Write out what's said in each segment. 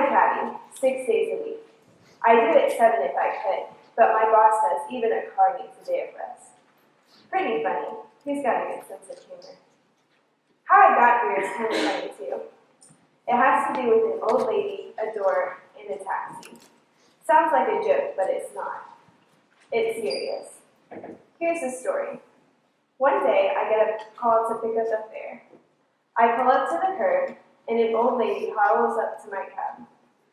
cabbie 6 days a week. I do it 7 if I could, but my boss says even a car needs a day of rest. Pretty funny. He's got a good sense of humor. How I got here is kind of funny too. It has to do with an old lady, a door, and a taxi. Sounds like a joke, but it's not. It's serious. Here's the story. One day, I get a call to pick up a fare. I pull up to the curb, and an old lady hobbles up to my cab.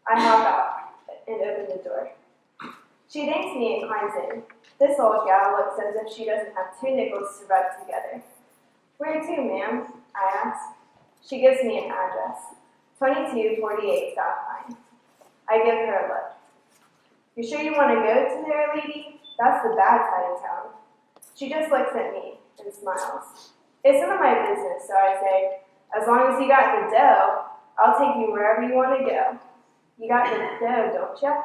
I hop out and open the door. She thanks me and climbs in. This old gal looks as if she doesn't have 2 nickels to rub together. Where to, ma'am? I ask. She gives me an address, 2248 South Line. I give her a look. You sure you want to go to there, lady? That's the bad side of town. She just looks at me and smiles. It's none of my business, so I say, as long as you got the dough, I'll take you wherever you want to go. You got the dough, don't you?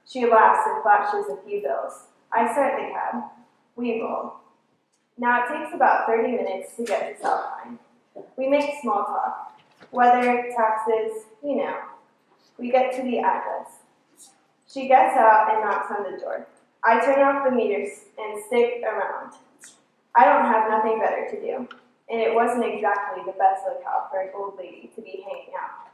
She laughs and flashes a few bills. I start the cab. We roll. Now it takes about 30 minutes to get to South Line. We make small talk. Weather, taxes, you know. We get to the address. She gets out and knocks on the door. I turn off the meters and stick around. I don't have nothing better to do, and it wasn't exactly the best locale for an old lady to be hanging out.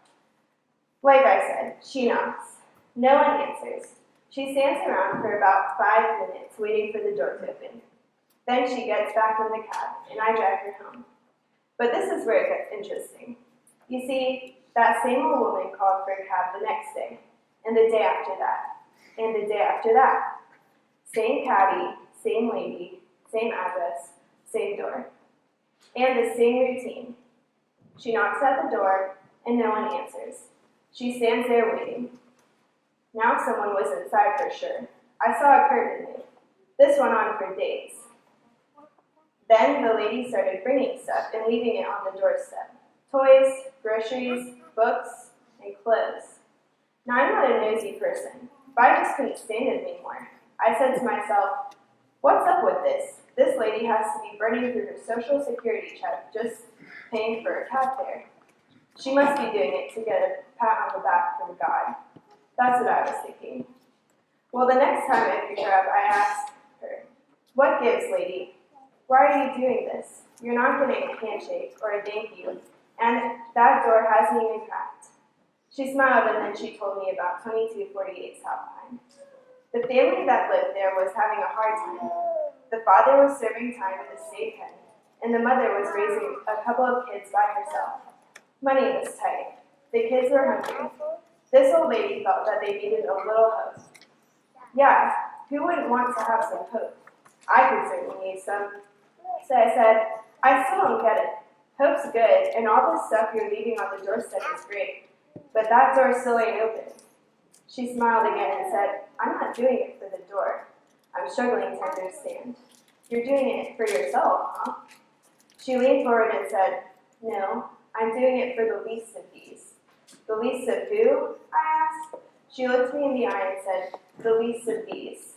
Like I said, she knocks. No one answers. She stands around for about 5 minutes waiting for the door to open. Then she gets back in the cab, and I drive her home. But this is where it gets interesting. You see, that same old woman called for a cab the next day, and the day after that, and the day after that. Same cabbie, same lady, same address, same door. And the same routine. She knocks at the door, and no one answers. She stands there waiting. Now someone was inside for sure. I saw a curtain move. This went on for days. Then the lady started bringing stuff and leaving it on the doorstep. Toys, groceries, books, and clothes. Now I'm not a nosy person, but I just couldn't stand it anymore. I said to myself, what's up with this? This lady has to be burning through her Social Security check just paying for a cab fare. She must be doing it to get a pat on the back from God. That's what I was thinking. Well, the next time I pick her up, I asked her, what gives, lady? Why are you doing this? You're not getting a handshake or a thank you, and that door hasn't even cracked. She smiled and then she told me about 2248 South Line. The family that lived there was having a hard time. The father was serving time in the state pen, and the mother was raising a couple of kids by herself. Money was tight. The kids were hungry. This old lady felt that they needed a little hope. Yeah, who wouldn't want to have some hope? I could certainly use some. So I said, I still don't get it. Hope's good, and all this stuff you're leaving on the doorstep is great, but that door still ain't open. She smiled again and said, I'm not doing it for the door. I'm struggling to understand. You're doing it for yourself, huh? She leaned forward and said, no, I'm doing it for the least of these. The least of who? I asked. She looked me in the eye and said, the least of these.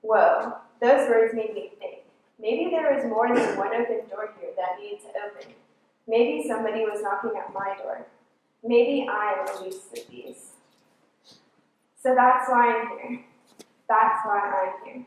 Whoa, those words made me think. Maybe there was more than one open door here that needed to open. Maybe somebody was knocking at my door. Maybe I'm the least of these. So that's why I'm here. That's why I'm here.